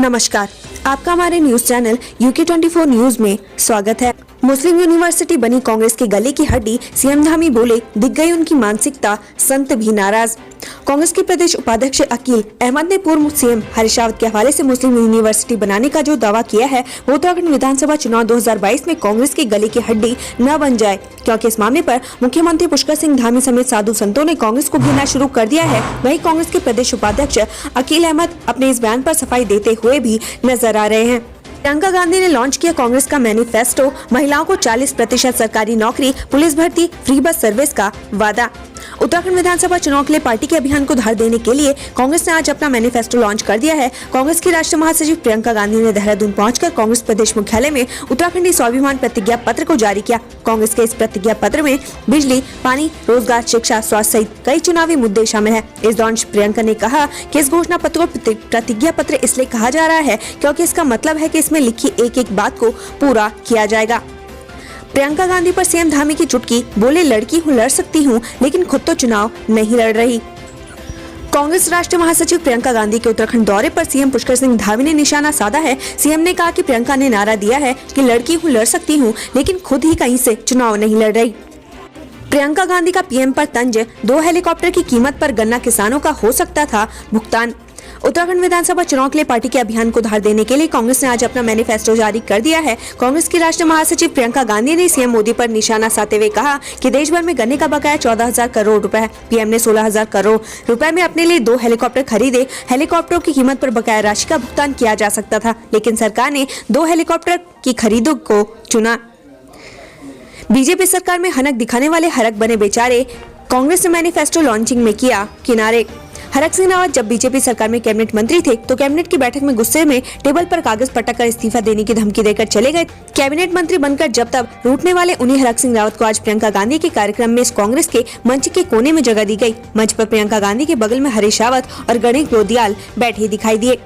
नमस्कार, आपका हमारे न्यूज चैनल UK24 न्यूज में स्वागत है। मुस्लिम यूनिवर्सिटी बनी कांग्रेस के गले की हड्डी, सीएम धामी बोले दिख गई उनकी मानसिकता, संत भी नाराज। कांग्रेस के प्रदेश उपाध्यक्ष अकील अहमद ने पूर्व सीएम हरीश रावत के हवाले से मुस्लिम यूनिवर्सिटी बनाने का जो दावा किया है वो उत्तराखंड विधानसभा चुनाव 2022 में कांग्रेस के गले की हड्डी न बन जाए, क्योंकि इस मामले पर मुख्यमंत्री पुष्कर सिंह धामी समेत साधु संतों ने कांग्रेस को घेरना शुरू कर दिया है। वहीं कांग्रेस के प्रदेश उपाध्यक्ष अकील अहमद अपने इस बयान पर सफाई देते हुए भी नजर आ रहे हैं। प्रियंका गांधी ने लॉन्च किया कांग्रेस का मैनिफेस्टो, महिलाओं को 40% सरकारी नौकरी, पुलिस भर्ती, फ्री बस सर्विस का वादा। उत्तराखंड विधानसभा चुनाव के लिए पार्टी के अभियान को धार देने के लिए कांग्रेस ने आज अपना मैनिफेस्टो लॉन्च कर दिया है। कांग्रेस की राष्ट्रीय महासचिव प्रियंका गांधी ने देहरादून पहुंचकर कांग्रेस प्रदेश मुख्यालय में उत्तराखंडी स्वाभिमान प्रतिज्ञा पत्र को जारी किया। कांग्रेस के इस प्रतिज्ञा पत्र में बिजली, पानी, रोजगार, शिक्षा, स्वास्थ्य सहित कई चुनावी मुद्दे शामिल है। इस दौरान प्रियंका ने कहा कि इस घोषणा पत्र को प्रतिज्ञा पत्र इसलिए कहा जा रहा है क्योंकि इसका मतलब है कि इसमें लिखी एक एक बात को पूरा किया जाएगा। प्रियंका गांधी पर सीएम धामी की चुटकी, बोले लड़की हूँ, लड़ सकती हूँ, लेकिन खुद तो चुनाव नहीं लड़ रही। कांग्रेस राष्ट्रीय महासचिव प्रियंका गांधी के उत्तराखंड दौरे पर सीएम पुष्कर सिंह धामी ने निशाना साधा है। सीएम ने कहा कि प्रियंका ने नारा दिया है कि लड़की हूँ, लड़ सकती हूँ, लेकिन खुद ही कहीं से चुनाव नहीं लड़ रही। प्रियंका गांधी का पीएम पर तंज, 2 हेलीकॉप्टर की कीमत पर गन्ना किसानों का हो सकता था भुगतान। उत्तराखंड विधानसभा चुनाव के लिए पार्टी के अभियान को धार देने के लिए कांग्रेस ने आज अपना मैनिफेस्टो जारी कर दिया है। कांग्रेस की राष्ट्रीय महासचिव प्रियंका गांधी ने सीएम मोदी पर निशाना साधते हुए कहा कि देश भर में गन्ने का बकाया 14,000 करोड़ रुपए है। पीएम ने 16,000 करोड़ रुपए में अपने लिए 2 हेलीकॉप्टर खरीदे। हेलीकॉप्टरों की कीमत पर बकाया राशि का भुगतान किया जा सकता था, लेकिन सरकार ने 2 हेलीकॉप्टर की खरीदों को चुना। बीजेपी सरकार में हनक दिखाने वाले हरक बने बेचारे, कांग्रेस ने मैनिफेस्टो लॉन्चिंग में किया किनारे। हरक सिंह रावत जब बीजेपी सरकार में कैबिनेट मंत्री थे तो कैबिनेट की बैठक में गुस्से में टेबल पर कागज पटक कर इस्तीफा देने की धमकी देकर चले गए। कैबिनेट मंत्री बनकर जब तब रूठने वाले उन्हीं हरक सिंह रावत को आज प्रियंका गांधी के कार्यक्रम में कांग्रेस के मंच के कोने में जगह दी गई। मंच पर प्रियंका गांधी के बगल में हरीश रावत और गणेश गोदियाल बैठे दिखाई दिए।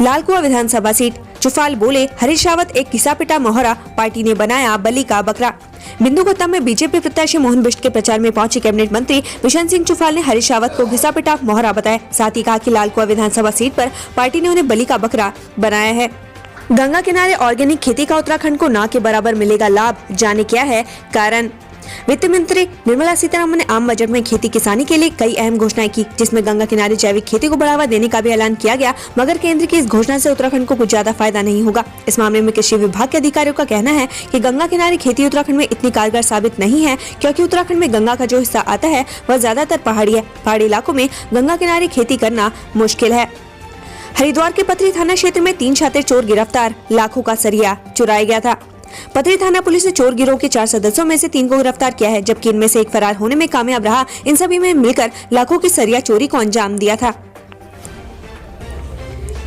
लालकुआं विधानसभा सीट, चुफाल बोले हरीश रावत एक घिसा पिटा मोहरा, पार्टी ने बनाया बलि का बकरा। बिंदु गौतम में बीजेपी प्रत्याशी मोहन बिष्ट के प्रचार में पहुंचे कैबिनेट मंत्री बिशन सिंह चुफाल ने हरीश रावत को घिसा पिटा मोहरा बताया। साथ ही कहा कि लालकुआं विधानसभा सीट पर पार्टी ने उन्हें बलि का बकरा बनाया है। गंगा किनारे ऑर्गेनिक खेती का उत्तराखंड को ना के बराबर मिलेगा लाभ, जाने क्या है कारण। वित्त मंत्री निर्मला सीतारमण ने आम बजट में खेती किसानी के लिए कई अहम घोषणाएं की, जिसमें गंगा किनारे जैविक खेती को बढ़ावा देने का भी ऐलान किया गया। मगर केंद्र की इस घोषणा से उत्तराखंड को कुछ ज्यादा फायदा नहीं होगा। इस मामले में कृषि विभाग के अधिकारियों का कहना है कि गंगा किनारे खेती उत्तराखंड में इतनी कारगर साबित नहीं है, क्योंकि उत्तराखंड में गंगा का जो हिस्सा आता है वह ज्यादातर पहाड़ी है। पहाड़ी इलाकों में गंगा किनारे खेती करना मुश्किल है। हरिद्वार के पथरी थाना क्षेत्र में 3 शातिर चोर गिरफ्तार, लाखों का सरिया चुराया गया था। पथरी थाना पुलिस ने चोर गिरोह के 4 सदस्यों में से 3 को गिरफ्तार किया है, जबकि इनमें से एक फरार होने में कामयाब रहा। इन सभी में मिलकर लाखों की सरिया चोरी को अंजाम दिया था।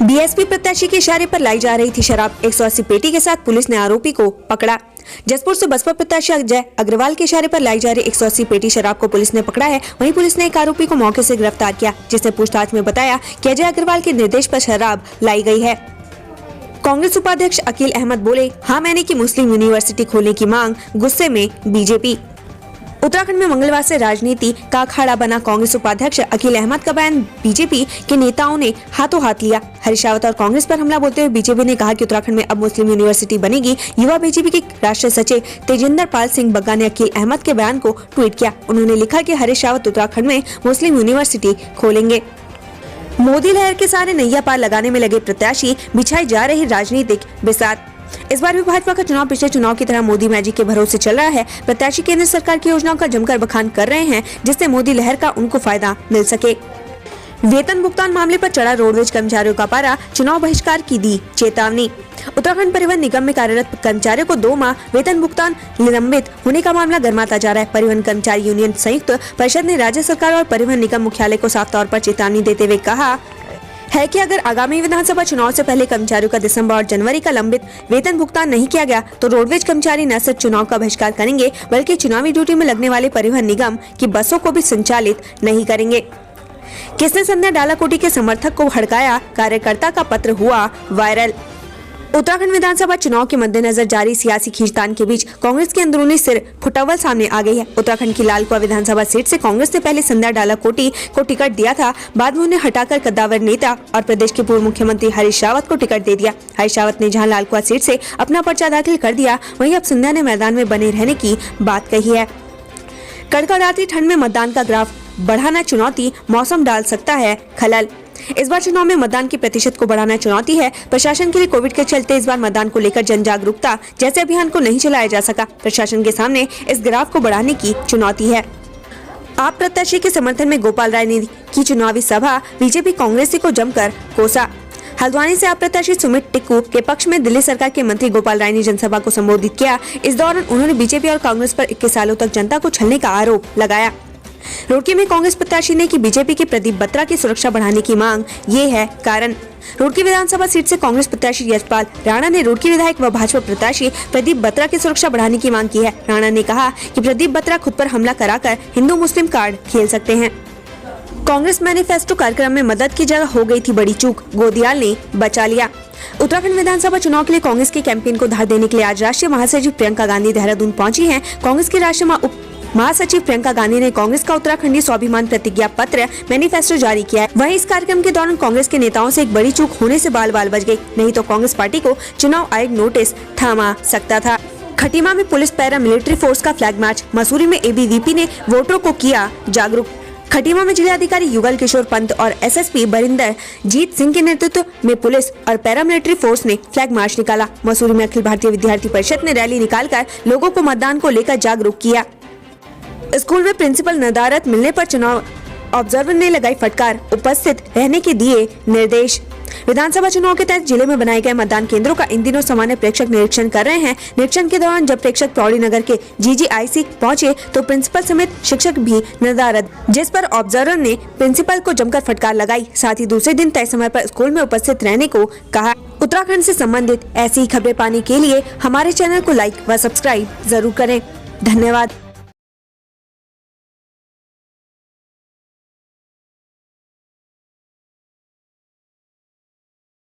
बीएसपी प्रत्याशी के इशारे पर लाई जा रही थी शराब, 180 पेटी के साथ पुलिस ने आरोपी को पकड़ा। जसपुर से बसपा प्रत्याशी अजय अग्रवाल के इशारे पर लाई जा रही 180 पेटी शराब को पुलिस ने पकड़ा है। वहीं पुलिस ने एक आरोपी को मौके से गिरफ्तार किया, जिसने पूछताछ में बताया कि अजय अग्रवाल के निर्देश पर शराब लाई गई है। कांग्रेस उपाध्यक्ष अकील अहमद बोले हाँ मैंने की मुस्लिम यूनिवर्सिटी खोलने की मांग, गुस्से में बीजेपी। उत्तराखंड में मंगलवार से राजनीति का अखाड़ा बना कांग्रेस उपाध्यक्ष अकील अहमद का बयान बीजेपी के नेताओं ने हाथों हाथ लिया। हरीश रावत और कांग्रेस पर हमला बोलते हुए बीजेपी ने कहा कि उत्तराखंड में अब मुस्लिम यूनिवर्सिटी बनेगी। युवा बीजेपी के राष्ट्रीय सचिव तेजिंदर पाल सिंह बग्गा ने अकील अहमद के बयान को ट्वीट किया। उन्होंने लिखा कि हरीश रावत उत्तराखंड में मुस्लिम यूनिवर्सिटी खोलेंगे। मोदी लहर के सारे नैया पार लगाने में लगे प्रत्याशी, बिछाई जा रही राजनीतिक बिसात। इस बार भी भाजपा का चुनाव पिछले चुनाव की तरह मोदी मैजिक के भरोसे चल रहा है। प्रत्याशी केंद्र सरकार की योजनाओं का जमकर बखान कर रहे हैं, जिससे मोदी लहर का उनको फायदा मिल सके। वेतन भुगतान मामले पर चढ़ा रोडवेज कर्मचारियों का पारा, चुनाव बहिष्कार की दी चेतावनी। उत्तराखंड परिवहन निगम में कार्यरत कर्मचारियों को 2 माह वेतन भुगतान निलंबित होने का मामला गर्माता जा रहा है। परिवहन कर्मचारी यूनियन संयुक्त परिषद ने राज्य सरकार और परिवहन निगम मुख्यालय को साफ तौर पर चेतावनी देते हुए कहा है कि अगर आगामी विधानसभा चुनाव से पहले कर्मचारियों का दिसंबर और जनवरी का लंबित वेतन भुगतान नहीं किया गया तो रोडवेज कर्मचारी न सिर्फ चुनाव का बहिष्कार करेंगे, बल्कि चुनावी ड्यूटी में लगने वाले परिवहन निगम की बसों को भी संचालित नहीं करेंगे। किसने संध्या डालाकोटी के समर्थक को भड़काया, कार्यकर्ता का पत्र हुआ वायरल। उत्तराखंड विधानसभा चुनाव के मद्देनजर जारी सियासी खींचतान के बीच कांग्रेस की अंदरूनी सिर फुटावल सामने आ गई है। उत्तराखंड की लालकुआ विधानसभा सीट से कांग्रेस ने पहले संध्या डाला कोटी को टिकट दिया था, बाद में उन्हें हटाकर कद्दावर नेता और प्रदेश के पूर्व मुख्यमंत्री हरीश रावत को टिकट दे दिया। हरीश रावत ने जहां लालकुआ सीट से अपना पर्चा दाखिल कर दिया, वहीं अब संध्या ने मैदान में बने रहने की बात कही है। कड़कड़ाती ठंड में मतदान का ग्राफ बढ़ाना चुनौती, मौसम डाल सकता है खलल। इस बार चुनाव में मतदान के प्रतिशत को बढ़ाना चुनौती है। प्रशासन के लिए कोविड के चलते इस बार मतदान को लेकर जन जागरूकता जैसे अभियान को नहीं चलाया जा सका। प्रशासन के सामने इस ग्राफ को बढ़ाने की चुनौती है। आप प्रत्याशी के समर्थन में गोपाल राय ने की चुनावी सभा, बीजेपी कांग्रेस को जमकर कोसा। हल्द्वानी से आप प्रत्याशी सुमित टिक्कू के पक्ष में दिल्ली सरकार के मंत्री गोपाल राय ने जनसभा को संबोधित किया। इस दौरान उन्होंने बीजेपी और कांग्रेस पर 21 सालों तक जनता को छलने का आरोप लगाया। रुड़की में कांग्रेस प्रत्याशी ने की बीजेपी के प्रदीप बत्रा की सुरक्षा बढ़ाने की मांग, ये है कारण। रुड़की विधानसभा सीट से कांग्रेस प्रत्याशी यशपाल राणा ने रुड़की विधायक व भाजपा प्रत्याशी प्रदीप बत्रा की सुरक्षा बढ़ाने की मांग की है। राणा ने कहा कि प्रदीप बत्रा खुद पर हमला कराकर हिंदू मुस्लिम कार्ड खेल सकते हैं। कांग्रेस मैनिफेस्टो कार्यक्रम में मदद की जगह हो गई थी बड़ी चूक, गोदियाल ने बचा लिया। उत्तराखंड विधानसभा चुनाव के लिए कांग्रेस के कैंपेन को धार देने के लिए आज राष्ट्रीय महासचिव प्रियंका गांधी देहरादून पहुंची हैं। कांग्रेस की राष्ट्रीय महासचिव प्रियंका गांधी ने कांग्रेस का उत्तराखंडी स्वाभिमान प्रतिज्ञा पत्र मैनिफेस्टो जारी किया है। वहीं इस कार्यक्रम के दौरान कांग्रेस के नेताओं से एक बड़ी चूक होने से बाल बाल बच गई, नहीं तो कांग्रेस पार्टी को चुनाव आयोग नोटिस थमा सकता था। खटीमा में पुलिस पैरा मिलिट्री फोर्स का फ्लैग मार्च, मसूरी में एबीवीपी ने वोटरों को किया जागरूक। खटीमा में जिलाधिकारी युगल किशोर पंत और एसएसपी बरिंदर जीत सिंह के नेतृत्व में पुलिस और पैरामिलिट्री फोर्स ने फ्लैग मार्च निकाला। मसूरी में अखिल भारतीय विद्यार्थी परिषद ने रैली निकालकर लोगों को मतदान को लेकर जागरूक किया। स्कूल में प्रिंसिपल नदारत मिलने पर चुनाव ऑब्जर्वर ने लगाई फटकार, उपस्थित रहने के दिए निर्देश। विधानसभा चुनाव के तहत जिले में बनाए गए मतदान केंद्रों का इन दिनों सामान्य प्रेक्षक निरीक्षण कर रहे हैं। निरीक्षण के दौरान जब प्रेक्षक पौड़ी नगर के जीजीआईसी पहुंचे तो प्रिंसिपल समेत शिक्षक भी नदारत, जिस पर ऑब्जर्वर ने प्रिंसिपल को जमकर फटकार लगाई। साथ ही दूसरे दिन तय समय पर स्कूल में उपस्थित रहने को कहा। उत्तराखंड से संबंधित ऐसी ही खबरें पाने के लिए हमारे चैनल को लाइक व सब्सक्राइब जरूर करें। धन्यवाद।